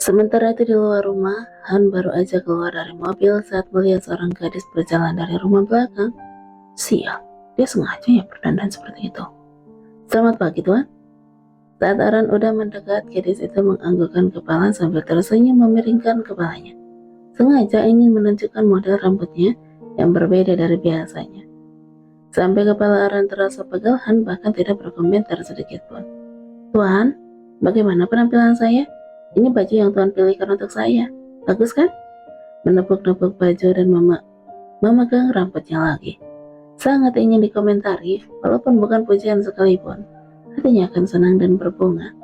Sementara itu di luar rumah, Han baru aja keluar dari mobil saat melihat seorang gadis berjalan dari rumah belakang. Sial, dia sengaja ya berdandan seperti itu. Selamat pagi tuan. Saat Aran udah mendekat, gadis itu menganggukkan kepala sambil tersenyum memiringkan kepalanya. Sengaja ingin menunjukkan model rambutnya yang berbeda dari biasanya. Sampai kepala Aran terasa pegal, Han bahkan tidak berkomentar sedikit pun. Tuan, bagaimana penampilan saya? Ini baju yang Tuan pilihkan untuk saya. Bagus kan? Menepuk-nepuk baju dan memegang rambutnya lagi. Sangat ingin dikomentari, walaupun bukan pujian sekalipun. Hatinya akan senang dan berbunga.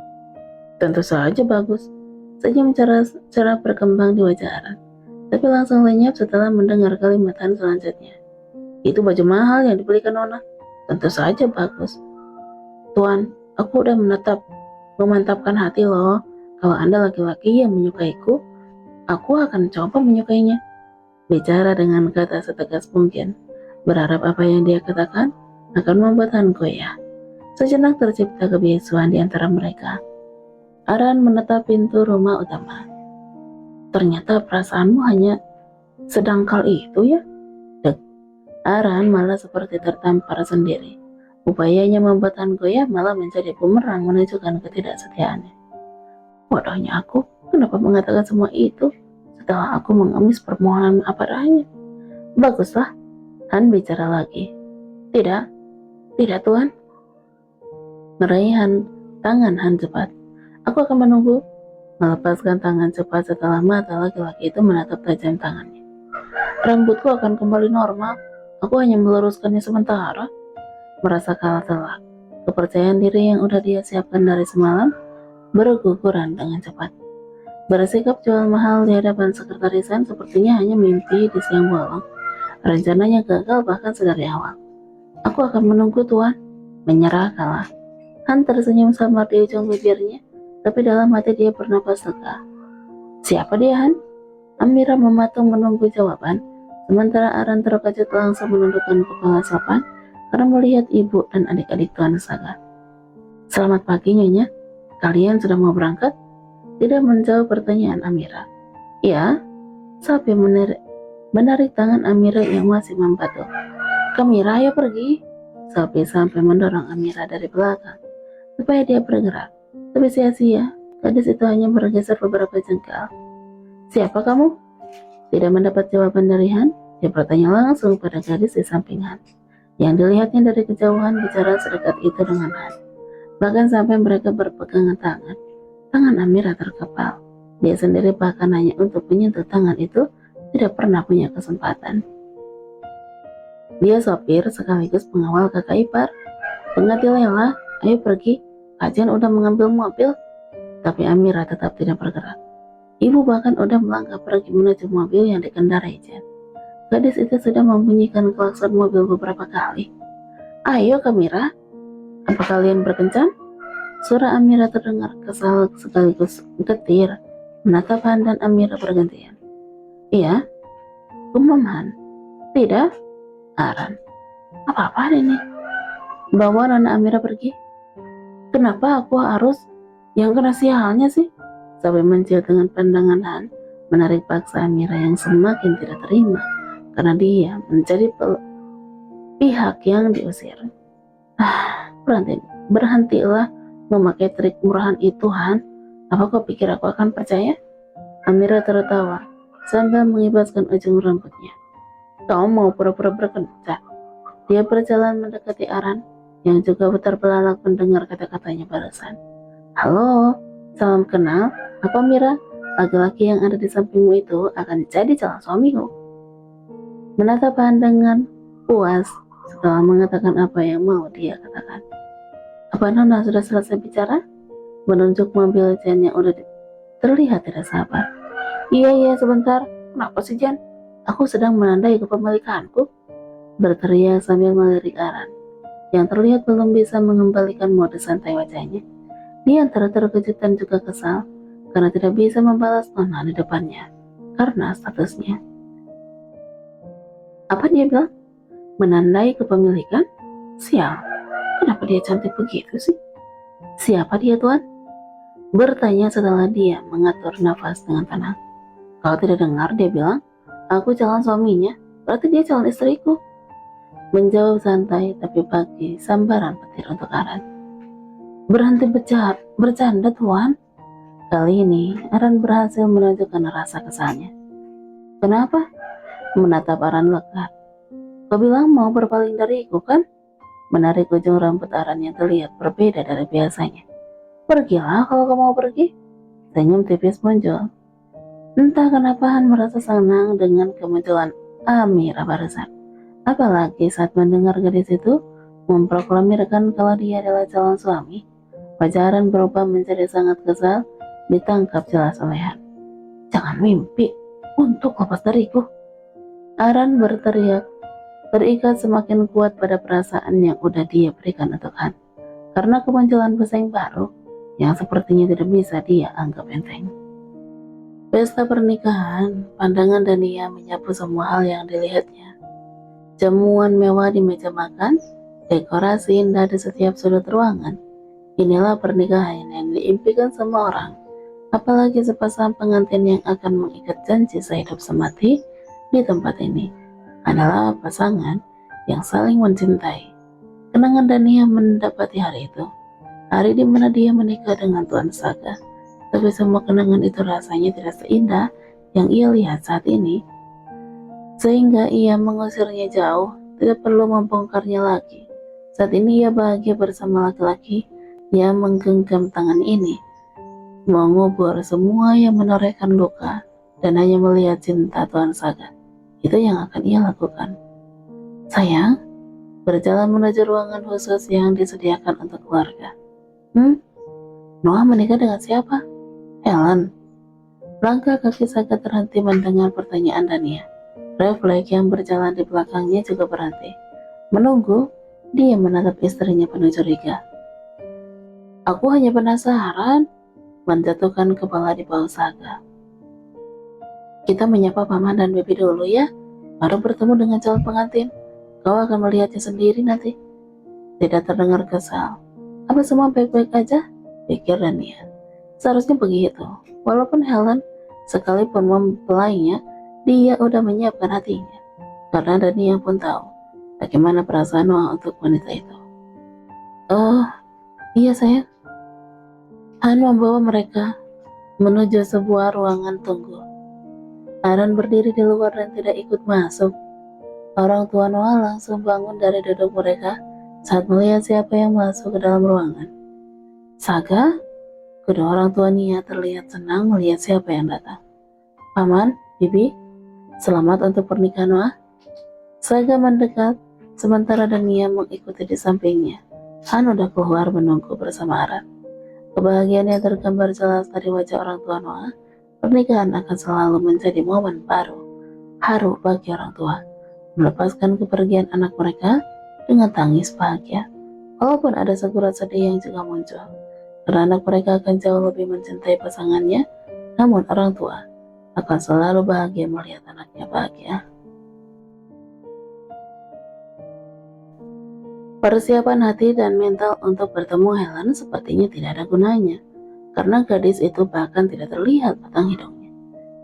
Tentu saja bagus. Senyum cerah berkembang di wajah Aran. Tapi langsung lenyap setelah mendengar kalimat Han selanjutnya. Itu baju mahal yang dibelikan Nona. Tentu saja bagus. Tuan, aku udah memantapkan hati loh. Kalau Anda laki-laki yang menyukaiku, aku akan coba menyukainya. Bicara dengan kata setegas mungkin, berharap apa yang dia katakan akan membuat Han goyah. Sejenak tercipta kebiasaan di antara mereka. Aran menatap pintu rumah utama. Ternyata perasaanmu hanya sedangkal itu ya? Dek. Aran malah seperti tertampar sendiri. Upayanya membuat Han goyah malah menjadi bumerang menunjukkan ketidaksetiaannya. Bodohnya aku, kenapa mengatakan semua itu setelah aku mengemis permohonan apa adanya? Baguslah, Han bicara lagi. Tidak Tuan. Meraih tangan Han cepat. Aku akan menunggu. Melepaskan tangan cepat setelah mata laki-laki itu menatap tajam tangannya. Rambutku akan kembali normal. Aku hanya meluruskannya sementara. Merasa kalah telak. Kepercayaan diri yang udah dia siapkan dari semalam berguguran dengan cepat. Bersikap jual mahal di hadapan sekretarisan sepertinya hanya mimpi di siang bolong. Rencananya gagal bahkan sedari awal. Aku akan menunggu Tuan. Menyerah kalah. Han tersenyum samar di ujung bibirnya, tapi dalam hati dia bernapas lega. Siapa dia, Han? Amira mematung menunggu jawaban, sementara Aran terkejut langsung menundukkan kepala sopan karena melihat ibu dan adik-adik Tuan Saga. Selamat pagi, Nyonya. Kalian sudah mau berangkat? Tidak menjawab pertanyaan Amira. Ya, Sapi menarik tangan Amira yang masih membantu. Amira, ayo pergi. Sapi sampai mendorong Amira dari belakang supaya dia bergerak. Tapi sia-sia, gadis itu hanya bergeser beberapa jengkal. Siapa kamu? Tidak mendapat jawaban dari Han, dia bertanya langsung pada gadis di samping Han. Yang dilihatnya dari kejauhan bicara sedekat itu dengan Han. Bahkan sampai mereka berpegangan tangan. Tangan Amira terkepal. Dia sendiri bahkan hanya untuk menyentuh tangan itu tidak pernah punya kesempatan. Dia sopir sekaligus pengawal kakak ipar. Pengganti Lela, ayo pergi. Kajian udah mengambil mobil. Tapi Amira tetap tidak bergerak. Ibu bahkan udah melangkah pergi menuju mobil yang dikendarai Jen. Gadis itu sudah membunyikan klakson mobil beberapa kali. Ayo Amira, apa kalian berkencan? Suara Amira terdengar kesal sekaligus getir. Menatap Han dan Amira bergantian. Iya, gumam Han. Tidak, Aran. Apa-apaan ini? Bawa Nona Amira pergi. Kenapa aku harus yang kena sialnya sih? Sampai mencium dengan pandangan Han, menarik paksa Amira yang semakin tidak terima karena dia menjadi pihak yang diusir. Berhentilah memakai trik murahan itu, Han. Apa kau pikir aku akan percaya? Amira tertawa sambil mengibaskan ujung rambutnya. Kau mau pura-pura berkencan? Dia berjalan mendekati Aran yang juga terbelalak mendengar kata-katanya barusan. Halo, salam kenal. Apa Mira? Laki-laki yang ada di sampingmu itu akan jadi calon suamiku. Menatap Han dengan puas setelah mengatakan apa yang mau dia katakan. Apa Nona sudah selesai bicara? Menunjuk mobil Jan yang udah terlihat tidak sabar. Iya sebentar. Kenapa sih Jan? Aku sedang menandai kepemilikanku. Berteriak sambil melirik Aran yang terlihat belum bisa mengembalikan mode santai wajahnya. Dia antara terkejut dan juga kesal karena tidak bisa membalas Nona di depannya karena statusnya. Apa dia bilang? Menandai kepemilikan? Sial, kenapa dia cantik begitu sih? Siapa dia Tuan? Bertanya setelah dia mengatur nafas dengan tenang. Kau tidak dengar dia bilang, aku calon suaminya, berarti dia calon istriku. Menjawab santai tapi bagi sambaran petir untuk Aran. Berhenti bercanda tuan. Kali ini Aran berhasil menunjukkan rasa kesalnya. Kenapa? Menatap Aran lekat. Kau bilang mau berpaling dariku kan? Menarik ujung rambut Aran yang terlihat berbeda dari biasanya. Pergilah kalau kau mau pergi. Senyum tipis muncul. Entah kenapa Han merasa senang dengan kemunculan Amira barusan. Apalagi saat mendengar gadis itu memproklamirkan kalau dia adalah calon suami. Wajah Aran berubah menjadi sangat kesal, ditangkap jelas oleh Han. Jangan mimpi untuk lepas dariku. Aran berteriak, terikat semakin kuat pada perasaan yang udah dia berikan untuk Han. Karena kemunculan pesaing baru yang sepertinya tidak bisa dia anggap enteng. Pesta pernikahan, pandangan Dania menyapu semua hal yang dilihatnya. Jamuan mewah di meja makan, dekorasi indah di setiap sudut ruangan. Inilah pernikahan yang diimpikan semua orang. Apalagi sepasang pengantin yang akan mengikat janji sehidup semati di tempat ini adalah pasangan yang saling mencintai. Kenangan Dania mendapati hari itu, hari di mana dia menikah dengan Tuan Saga. Tapi semua kenangan itu rasanya tidak seindah yang ia lihat saat ini. Sehingga ia mengusirnya jauh, tidak perlu membongkarnya lagi. Saat ini ia bahagia bersama laki-laki yang menggenggam tangan ini, mengubur semua yang menorehkan luka, dan hanya melihat cinta Tuan Saga. Itu yang akan ia lakukan. Sayang, berjalan menuju ruangan khusus yang disediakan untuk keluarga. Noah menikah dengan siapa? Helen. Langkah kaki Saga terhenti mendengar pertanyaan Dania. Refleks yang berjalan di belakangnya juga berhenti. Menunggu, dia menatap istrinya penuh curiga. Aku hanya penasaran, menjatuhkan kepala di bawah Saga. Kita menyapa paman dan bibi dulu ya, baru bertemu dengan calon pengantin. Kau akan melihatnya sendiri nanti. Tidak terdengar kesal. Apa semua baik-baik aja? Pikir Dania. Seharusnya begitu. Walaupun Helen sekalipun mempelainya, dia udah menyiapkan hatinya. Karena Dania pun tahu bagaimana perasaan Noah untuk wanita itu. Oh, iya sayang. Han membawa mereka menuju sebuah ruangan tunggu. Aran berdiri di luar dan tidak ikut masuk. Orang tua Noah langsung bangun dari duduk mereka saat melihat siapa yang masuk ke dalam ruangan. Saga? Kedua orang tua Nia terlihat senang melihat siapa yang datang. Paman, bibi, selamat untuk pernikahan Noah. Saga mendekat, sementara Dania mengikuti di sampingnya. Han udah keluar menunggu bersama Aran. Kebahagiaan yang tergambar jelas dari wajah orang tua Noah. Pernikahan akan selalu menjadi momen baru, haru bagi orang tua, melepaskan kepergian anak mereka dengan tangis bahagia. Walaupun ada segurat sedih yang juga muncul, karena anak mereka akan jauh lebih mencintai pasangannya, namun orang tua akan selalu bahagia melihat anaknya bahagia. Persiapan hati dan mental untuk bertemu Helen sepertinya tidak ada gunanya, karena gadis itu bahkan tidak terlihat batang hidungnya.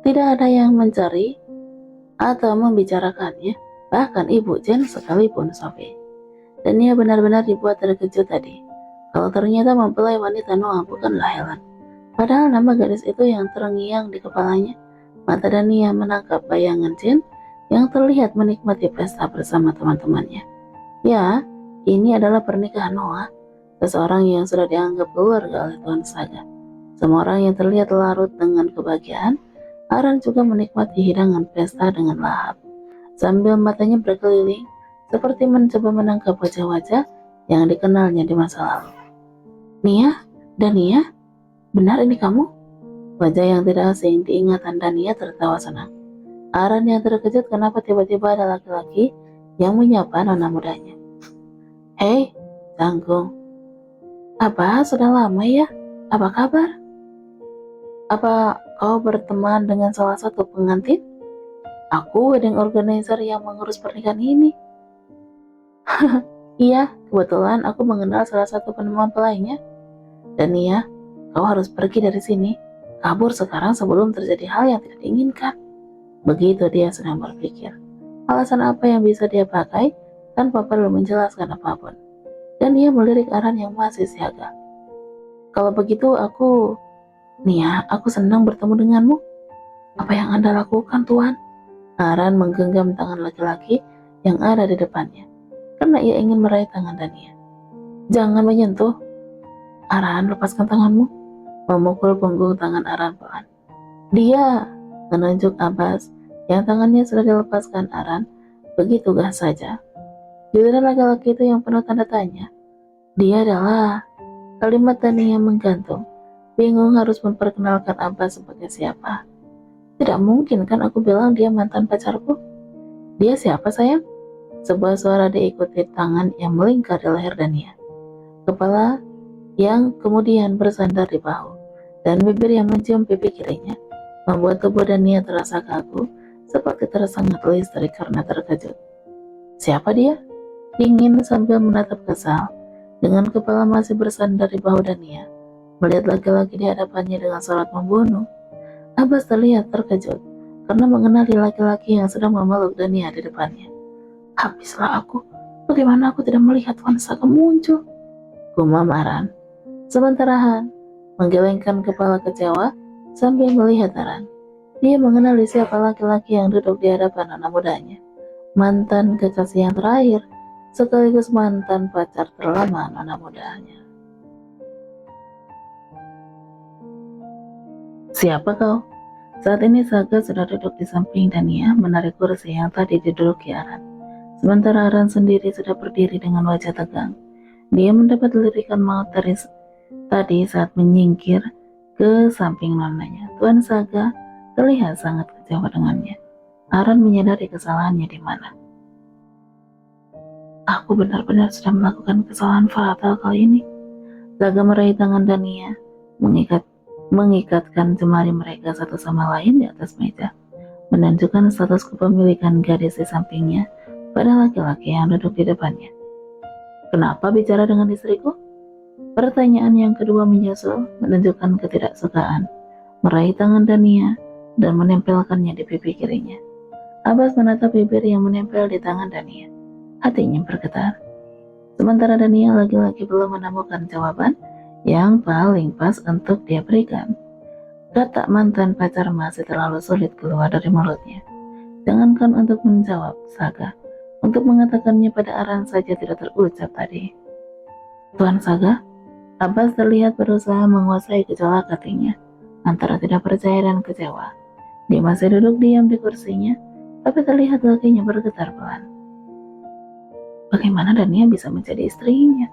Tidak ada yang mencari atau membicarakannya, bahkan ibu Jen sekalipun Sophie. Dan ia benar-benar dibuat terkejut tadi, kalau ternyata mempelai wanita Noah bukanlah Helen. Padahal nama gadis itu yang terngiang di kepalanya. Mata Dania menangkap bayangan Jen yang terlihat menikmati pesta bersama teman-temannya. Ya, ini adalah pernikahan Noah, seseorang yang sudah dianggap keluarga oleh Tuan Saga. Semua orang yang terlihat larut dengan kebahagiaan. Aran juga menikmati hidangan pesta dengan lahap, sambil matanya berkeliling, seperti mencoba menangkap wajah-wajah yang dikenalnya di masa lalu. Nia? Dania? Benar ini kamu? Wajah yang tidak asing diingatan Dania tertawa senang. Aran yang terkejut kenapa tiba-tiba ada laki-laki yang menyapa nona mudanya. Hei, Canggung. Apa, sudah lama ya? Apa kabar? Apa kau berteman dengan salah satu pengantin? Aku wedding organizer yang mengurus pernikahan ini. Iya, kebetulan aku mengenal salah satu penemuan pelainya. Dan iya, Kau harus pergi dari sini, kabur sekarang sebelum terjadi hal yang tidak diinginkan. Begitu dia sedang berpikir, alasan apa yang bisa dia pakai tanpa perlu menjelaskan apapun. Dan dia melirik Aran yang masih siaga. Kalau begitu Nia, aku senang bertemu denganmu. Apa yang Anda lakukan, Tuan? Aran menggenggam tangan laki-laki yang ada di depannya, karena ia ingin meraih tangan Dania. Jangan menyentuh. Aran, lepaskan tanganmu. Memukul punggung tangan Aran pelan. Dia menunjuk Abbas yang tangannya sudah dilepaskan Aran begitu gas saja. Giliran laki-laki itu yang penuh tanda tanya. Dia adalah kalimat Dania menggantung. Bingung harus memperkenalkan Abbas sebagai siapa. Tidak mungkin kan aku bilang dia mantan pacarku. Dia siapa sayang? Sebuah suara diikuti tangan yang melingkar di leher Dania. Kepala yang kemudian bersandar di bahu dan bibir yang mencium pipi kirinya membuat tubuh Dania terasa kaku seperti tersengat listrik karena terkejut. Siapa dia? Dingin sambil menatap kesal dengan kepala masih bersandar di bahu Dania. Melihat laki-laki di hadapannya dengan sorot membunuh, Abbas terlihat terkejut karena mengenali laki-laki yang sedang memeluk Dania di depannya. Habislah aku, bagaimana aku tidak melihat Tuan Saga muncul? Gumam Aran. Sementara Han menggelengkan kepala kecewa sambil melihat Aran. Dia mengenali siapa laki-laki yang duduk di hadapan anak mudanya. Mantan kekasih yang terakhir, sekaligus mantan pacar terlama anak mudanya. Siapa kau? Saat ini Saga sudah duduk di samping Dania menarik kursi yang tadi diduduki Aran. Sementara Aran sendiri sudah berdiri dengan wajah tegang. Dia mendapat lirikan maut dari tadi saat menyingkir ke samping nonanya. Tuan Saga terlihat sangat kecewa dengannya. Aran menyadari kesalahannya di mana. Aku benar-benar sudah melakukan kesalahan fatal kali ini. Saga meraih tangan Dania, mengikatkan jemari mereka satu sama lain di atas meja, menunjukkan status kepemilikan gadis di sampingnya pada laki-laki yang duduk di depannya. Kenapa bicara dengan istriku? Pertanyaan yang kedua menyusul, menunjukkan ketidaksukaan. Meraih tangan Dania dan menempelkannya di pipi kirinya. Abbas menatap bibir yang menempel di tangan Dania. Hatinya bergetar. Sementara Dania lagi-lagi belum menemukan jawaban yang paling pas untuk dia berikan. Kata mantan pacar masih terlalu sulit keluar dari mulutnya. Jangankan untuk menjawab Saga, untuk mengatakannya pada Aran saja tidak terucap tadi. Tuan Saga, Abbas terlihat berusaha menguasai gejolak hatinya, antara tidak percaya dan kecewa. Dia masih duduk diam di kursinya, tapi terlihat kakinya bergetar pelan. Bagaimana Dania bisa menjadi istrinya?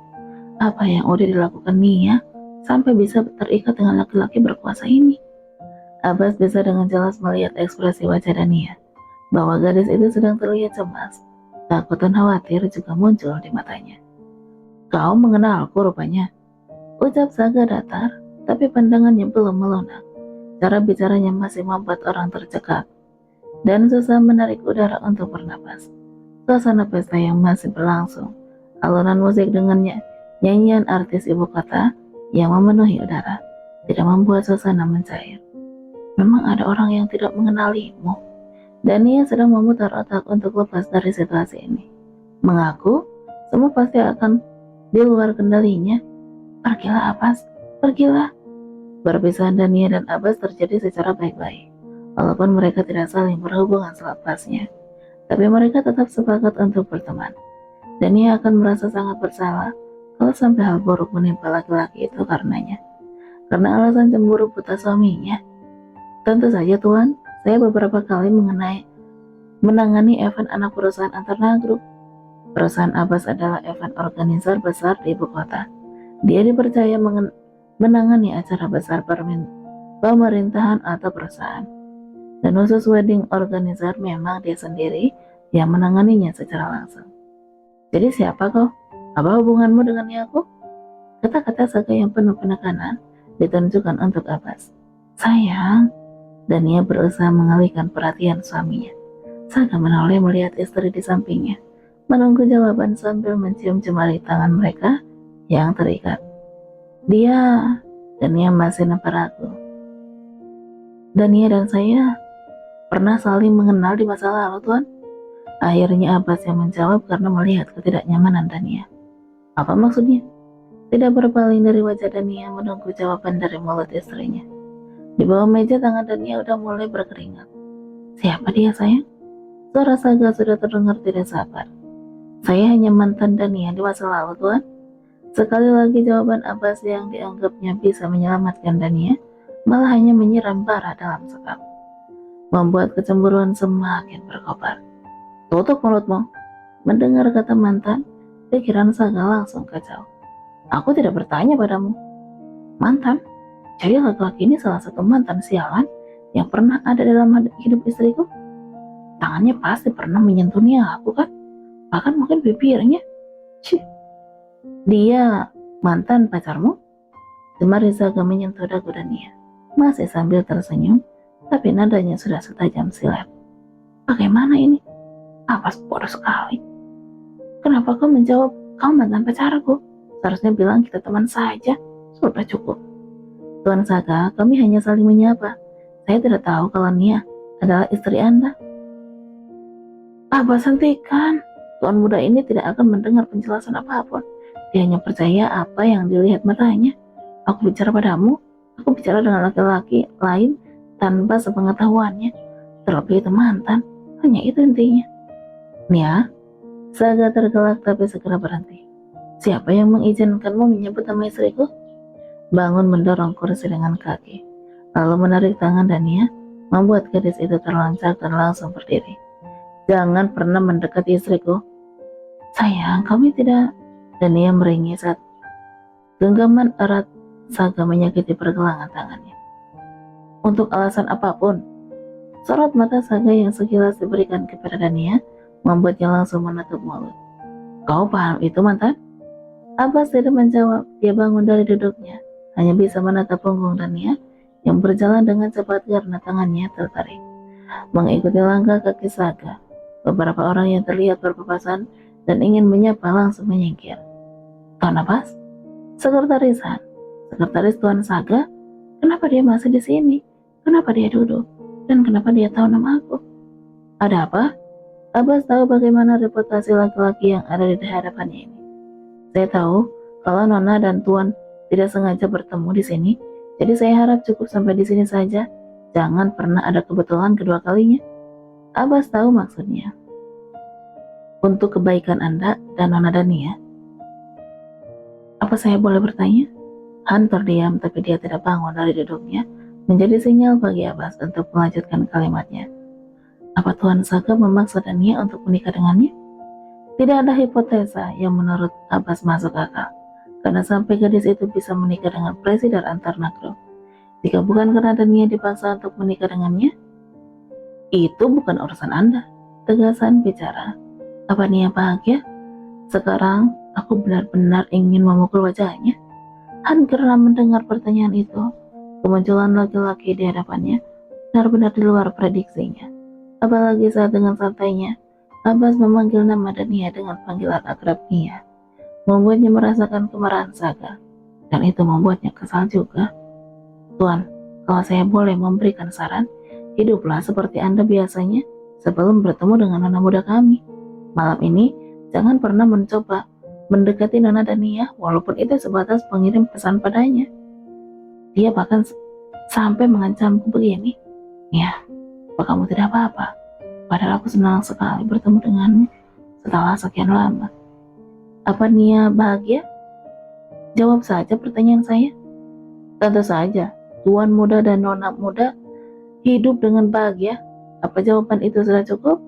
Apa yang udah dilakukan Nia sampai bisa terikat dengan laki-laki berkuasa ini? Abbas bisa dengan jelas melihat ekspresi wajah Dania, bahwa gadis itu sedang terlihat cemas. Takut dan khawatir juga muncul di matanya. Kau mengenalku rupanya, ucap Saga datar, tapi pandangannya belum melunak. Cara bicaranya masih membuat orang tercekat dan susah menarik udara untuk bernapas. Suasana pesta yang masih berlangsung, alunan musik dengan nyanyian artis ibu kota yang memenuhi udara, tidak membuat suasana mencair. Memang ada orang yang tidak mengenalimu. Dania sedang memutar otak untuk lepas dari situasi ini. Mengaku semua pasti akan di luar kendalinya. Pergilah Abbas, pergilah. Perpisahan Dania dan Abbas terjadi secara baik-baik, walaupun mereka tidak saling berhubungan selepasnya. Tapi mereka tetap sepakat untuk berteman. Dania akan merasa sangat bersalah kalau sampai hal buruk menimpa laki-laki itu karenanya. Karena alasan cemburu buta suaminya. Tentu saja Tuan, saya beberapa kali menangani event anak perusahaan antar grup. Perusahaan Abbas adalah event organizer besar di ibu kota. Dia dipercaya menangani acara besar pemerintahan atau perusahaan. Dan khusus wedding organizer memang dia sendiri yang menanganinya secara langsung. Jadi siapa kau? Apa hubunganmu dengan aku? Kata-kata Saga yang penuh penekanan ditunjukkan untuk Abbas. Sayang. Dania berusaha mengalihkan perhatian suaminya. Saga menoleh melihat istri di sampingnya, menunggu jawaban sambil mencium jemari tangan mereka yang terikat. Dia Dania masih nampak ragu. Dania dan saya pernah saling mengenal di masa lalu, Tuan. Akhirnya Abbas yang menjawab karena melihat ketidaknyamanan Dania. Apa maksudnya? Tidak berpaling dari wajah Dania menunggu jawaban dari mulut istrinya. Di bawah meja tangan Dania udah mulai berkeringat. Siapa dia, sayang? Suara Saga sudah terdengar tidak sabar. Saya hanya mantan Dania di masa lalu, Tuan. Sekali lagi jawaban Abbas yang dianggapnya bisa menyelamatkan Dania malah hanya menyiram bara dalam sekam, membuat kecemburuan semakin berkobar. Tutup mulutmu. Mendengar kata mantan, pikiran Saga langsung kacau. Aku tidak bertanya padamu. Mantan? Jadi laki-laki ini salah satu mantan sialan yang pernah ada dalam hidup istriku? Tangannya pasti pernah menyentuh Nia aku kan? Bahkan mungkin bibirnya. Cih. Dia mantan pacarmu? Jemari Saga menyentuh dagu Dania, masih sambil tersenyum, tapi nadanya sudah setajam silet. Bagaimana ini? Apa bodoh sekali. Kenapa kau menjawab kau mantan pacarku? Seharusnya bilang kita teman saja. Sudah cukup. Tuan Saga, kami hanya saling menyapa. Saya tidak tahu kalau Nia adalah istri Anda. Abbas, hentikan. Tuan muda ini tidak akan mendengar penjelasan apapun. Dia hanya percaya apa yang dilihat matanya. Aku bicara padamu, aku bicara dengan laki-laki lain tanpa sepengetahuannya. Terlebih itu mantan. Hanya itu intinya. Nia, Saga tergelak tapi segera berhenti. Siapa yang mengizinkanmu menyebut nama istriku? Bangun mendorong kursi dengan kaki, lalu menarik tangan Dania, membuat gadis itu terloncat dan langsung berdiri. Jangan pernah mendekati istriku. Sayang, kami tidak. Dania meringis saat genggaman erat Saga menyakiti pergelangan tangannya. Untuk alasan apapun, sorot mata Saga yang sekilas diberikan kepada Dania membuatnya langsung menutup mulut. Kau paham itu, mantan? Abbas tidak menjawab. Dia bangun dari duduknya, hanya bisa menatap punggung Dania yang berjalan dengan cepat karena tangannya tertarik mengikuti langkah kaki Saga. Beberapa orang yang terlihat berpapasan dan ingin menyapa langsung menyingkir. Tuan Abbas? Sekretaris Tuan Saga? Kenapa dia masih di sini? Kenapa dia duduk? Dan kenapa dia tahu nama aku? Ada apa? Abbas tahu bagaimana reputasi laki-laki yang ada di hadapannya ini. Saya tahu kalau Nona dan Tuan tidak sengaja bertemu di sini, jadi saya harap cukup sampai di sini saja. Jangan pernah ada kebetulan kedua kalinya. Abbas tahu maksudnya. Untuk kebaikan Anda dan Nona Dania. Apa saya boleh bertanya? Han terdiam tapi dia tidak bangun dari duduknya, menjadi sinyal bagi Abbas untuk melanjutkan kalimatnya. Apa Tuan Saga memaksa Dania untuk menikah dengannya? Tidak ada hipotesa yang menurut Abbas masuk akal, karena sampai gadis itu bisa menikah dengan presiden antar negro. Jika bukan karena Dania dipaksa untuk menikah dengannya, itu bukan urusan Anda. Tegasan bicara. Apa Nia bahagia? Sekarang aku benar-benar ingin memukul wajahnya. Han karena mendengar pertanyaan itu. Kemunculan laki-laki di hadapannya benar-benar di luar prediksinya. Apalagi saat dengan santainya Abbas memanggil nama Dania dengan panggilan akrab Nia, membuatnya merasakan kemarahan Saga, dan itu membuatnya kesal juga. Tuan, kalau saya boleh memberikan saran, hiduplah seperti Anda biasanya sebelum bertemu dengan anak muda kami. Malam ini, jangan pernah mencoba mendekati Nona Dania walaupun itu sebatas pengirim pesan padanya. Dia bahkan sampai mengancamku begini. Ya, apa kamu tidak apa-apa? Padahal aku senang sekali bertemu denganmu setelah sekian lama. Apa Nia bahagia? Jawab saja pertanyaan saya. Tentu saja, Tuan muda dan Nona muda hidup dengan bahagia. Apa jawaban itu sudah cukup?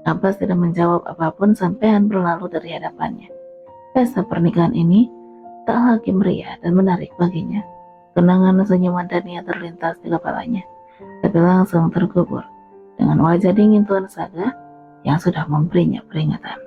Abbas tidak menjawab apapun sampai Han berlalu dari hadapannya. Pesta pernikahan ini tak lagi meriah dan menarik baginya. Kenangan senyuman Dania terlintas di kepalanya, tapi langsung terkubur dengan wajah dingin Tuan Saga yang sudah memberinya peringatan.